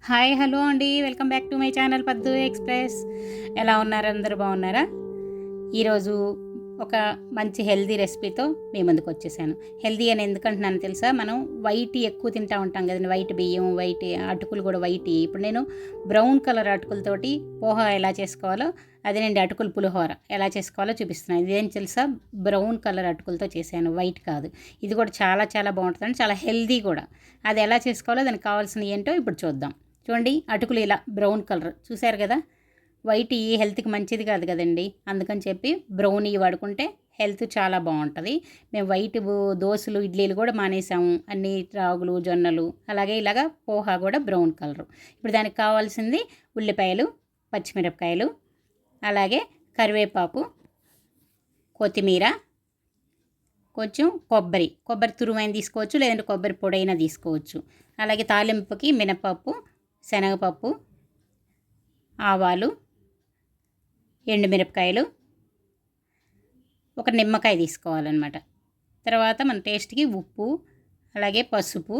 Hi hello అండి, welcome back to my channel పద్దు express. ఎలా ఉన్నారు? అందరూ బాగున్నారా? ఈరోజు ఒక మంచి హెల్దీ రెసిపీతో మీ ముందుకు వచ్చేసాను. హెల్దీ అని ఎందుకంటున్నాను తెలుసా? మనం వైట్ ఎక్కువ తింటూ ఉంటాం కదండి, వైట్ బియ్యం, వైట్ అటుకులు కూడా వైట్. ఇప్పుడు నేను బ్రౌన్ కలర్ అటుకులతోటి పోహా ఎలా చేసుకోవాలో, అదేనండి అటుకుల పులిహోర ఎలా చేసుకోవాలో చూపిస్తున్నాను. ఇదేం తెలుసా? బ్రౌన్ కలర్ అటుకులతో చేశాను, వైట్ కాదు. ఇది కూడా చాలా చాలా బాగుంటుందండి, చాలా హెల్దీ కూడా. అది ఎలా చేసుకోవాలో, దానికి కావాల్సినవి ఏంటో ఇప్పుడు చూద్దాం. చూడండి, అటుకులు ఇలా బ్రౌన్ కలర్ చూశారు కదా. వైట్ ఈ హెల్త్కి మంచిది కాదు కదండి, అందుకని చెప్పి బ్రౌన్ ఇవి వాడుకుంటే హెల్త్ చాలా బాగుంటుంది. మేము వైట్ దోశలు ఇడ్లీలు కూడా మానేసాము, అన్ని రాగులు జొన్నలు. అలాగే ఇలాగా పోహా కూడా బ్రౌన్ కలరు. ఇప్పుడు దానికి కావాల్సింది ఉల్లిపాయలు, పచ్చిమిరపకాయలు, అలాగే కరివేపాకు, కొత్తిమీర, కొంచెం కొబ్బరి తురుమైన తీసుకోవచ్చు, లేదంటే కొబ్బరి పొడైనా తీసుకోవచ్చు. అలాగే తాలింపుకి మినపప్పు, శనగపప్పు, ఆవాలు, ఎండుమిరపకాయలు, ఒక నిమ్మకాయ తీసుకోవాలన్నమాట. తర్వాత మన టేస్ట్కి ఉప్పు, అలాగే పసుపు,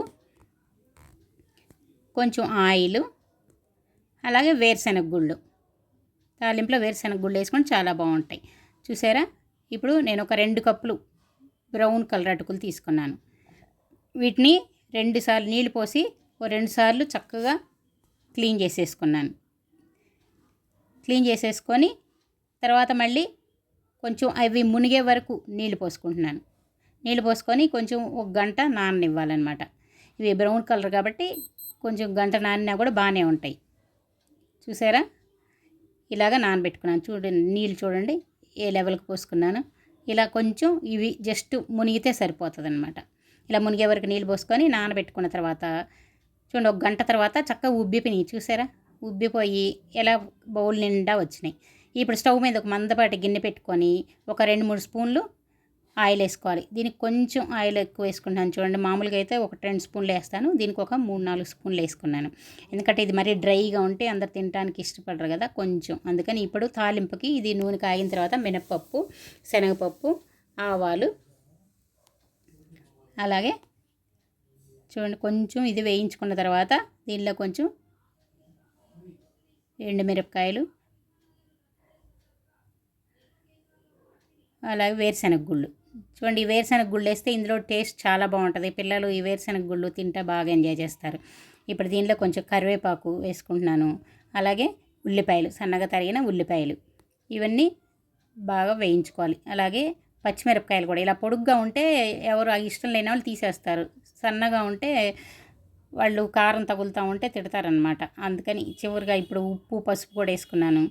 కొంచెం ఆయిల్, అలాగే వేరుశనగ గుళ్ళు. తాలింపులో వేరుశనగ గుళ్ళు వేసుకొని చాలా బాగుంటాయి. చూసారా? ఇప్పుడు నేను ఒక 2 కప్పులు బ్రౌన్ కలర్ అటుకులు తీసుకున్నాను. వీటిని 2 సార్లు నీళ్ళు పోసి 2 సార్లు చక్కగా క్లీన్ చేసేసుకున్నాను. క్లీన్ చేసేసుకొని తర్వాత మళ్ళీ కొంచెం అవి మునిగే వరకు నీళ్ళు పోసుకుంటున్నాను. నీళ్ళు పోసుకొని కొంచెం 1 గంట నాననివ్వాలన్నమాట. ఇవి బ్రౌన్ కలర్ కాబట్టి కొంచెం గంట నానినా కూడా బాగానే ఉంటాయి. చూసారా? ఇలాగ నానబెట్టుకున్నాను. చూడండి, నీళ్ళు చూడండి ఏ లెవెల్కి పోసుకున్నాను. ఇలా కొంచెం ఇవి జస్ట్ మునిగితే సరిపోతుంది అన్నమాట. ఇలా మునిగే వరకు నీళ్ళు పోసుకొని నానబెట్టుకున్న తర్వాత చూడండి, 1 గంట తర్వాత చక్కగా ఉబ్బిపోయినాయి. చూసారా? ఉబ్బిపోయి ఎలా బౌల్ నిండా వచ్చినాయి. ఇప్పుడు స్టవ్ మీద ఒక మందపాటి గిన్నె పెట్టుకొని ఒక 2-3 స్పూన్లు ఆయిల్ వేసుకోవాలి. దీనికి కొంచెం ఆయిల్ ఎక్కువ వేసుకుంటాను. చూడండి, మామూలుగా అయితే ఒక 2 స్పూన్లు వేస్తాను, దీనికి ఒక 3-4 స్పూన్లు వేసుకున్నాను. ఎందుకంటే ఇది మరీ డ్రైగా ఉంటే అందరు తినడానికి ఇష్టపడరు కదా, కొంచెం అందుకని. ఇప్పుడు తాలింపుకి ఇది నూనె కాగిన తర్వాత మినప్పప్పు, శనగపప్పు, ఆవాలు, అలాగే చూడండి కొంచెం ఇది వేయించుకున్న తర్వాత దీనిలో కొంచెం ఎండుమిరపకాయలు, అలాగే వేరుశనగ గుళ్ళు. చూడండి, ఈ వేరుశనగ గుళ్ళు వేస్తే ఇందులో టేస్ట్ చాలా బాగుంటుంది. పిల్లలు ఈ వేరుశనగ గుళ్ళు తింటే బాగా ఎంజాయ్ చేస్తారు. ఇప్పుడు దీనిలో కొంచెం కరివేపాకు వేసుకుంటున్నాను. అలాగే ఉల్లిపాయలు, సన్నగా తరిగిన ఉల్లిపాయలు, ఇవన్నీ బాగా వేయించుకోవాలి. అలాగే పచ్చిమిరపకాయలు కూడా ఇలా పొడుగ్గా ఉంటే ఎవరు ఇష్టం లేని వాళ్ళు తీసేస్తారు, సన్నగా ఉంటే వాళ్ళు కారం తగులుతూ ఉంటే తిడతారనమాట. అందుకని చివరిగా ఇప్పుడు ఉప్పు, పసుపు కూడా వేసుకున్నాను.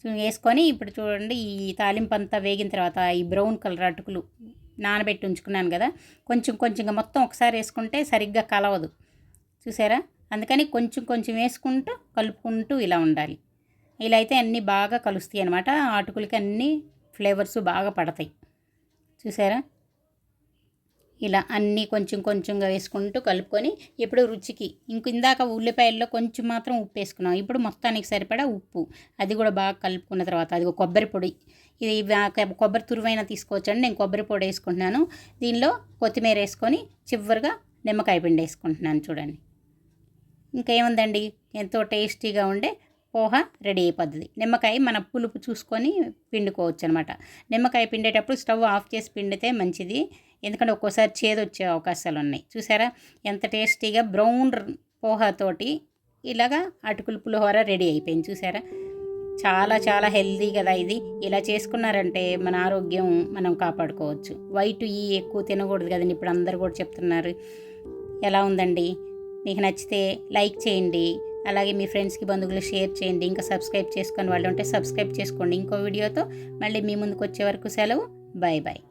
వేసుకొని ఇప్పుడు చూడండి, ఈ తాలింపు అంతా వేగిన తర్వాత ఈ బ్రౌన్ కలర్ అటుకులు నానబెట్టి ఉంచుకున్నాను కదా, కొంచెం కొంచెంగా మొత్తం ఒకసారి వేసుకుంటే సరిగ్గా కలవదు. చూసారా? అందుకని కొంచెం కొంచెం వేసుకుంటూ కలుపుకుంటూ ఇలా ఉండాలి. ఇలా అయితే అన్నీ బాగా కలుస్తాయి అన్నమాట. అటుకులకి అన్ని ఫ్లేవర్స్ బాగా పడతాయి. చూసారా? ఇలా అన్నీ కొంచెం కొంచెంగా వేసుకుంటూ కలుపుకొని ఇప్పుడు రుచికి ఇందాక ఉల్లిపాయల్లో కొంచెం మాత్రం ఉప్పు వేసుకున్నాం. ఇప్పుడు మొత్తానికి సరిపడా ఉప్పు, అది కూడా బాగా కలుపుకున్న తర్వాత అది కొబ్బరి పొడి, ఇది కొబ్బరి తురువైనా తీసుకోవచ్చండి. నేను కొబ్బరి పొడి వేసుకుంటున్నాను. దీనిలో కొత్తిమీర వేసుకొని చివరిగా నిమ్మకాయ పిండి వేసుకుంటున్నాను. చూడండి, ఇంకేముందండి, ఎంతో టేస్టీగా ఉండే పోహా రెడీ అయిపోద్ది. నిమ్మకాయ మన పులుపు చూసుకొని పిండుకోవచ్చు అనమాట. నిమ్మకాయ పిండేటప్పుడు స్టవ్ ఆఫ్ చేసి పిండితే మంచిది, ఎందుకంటే ఒక్కోసారి చేదు వచ్చే అవకాశాలు ఉన్నాయి. చూసారా? ఎంత టేస్టీగా బ్రౌన్ పోహాతోటి ఇలాగా అటుకుల పులిహోర రెడీ అయిపోయింది. చూసారా? చాలా చాలా హెల్దీ కదా ఇది. ఇలా చేసుకున్నారంటే మన ఆరోగ్యం మనం కాపాడుకోవచ్చు. వైట్ ఎక్కువ తినకూడదు కదండి, ఇప్పుడు అందరు కూడా చెప్తున్నారు. ఎలా ఉందండి? మీకు నచ్చితే లైక్ చేయండి, అలాగే మీ ఫ్రెండ్స్కి, బంధువులు షేర్ చేయండి. ఇంకా సబ్స్క్రైబ్ చేసుకొని వాళ్ళు ఉంటే సబ్స్క్రైబ్ చేసుకోండి. ఇంకో వీడియోతో మళ్ళీ మీ ముందుకు వచ్చే వరకు సెలవు. Bye bye.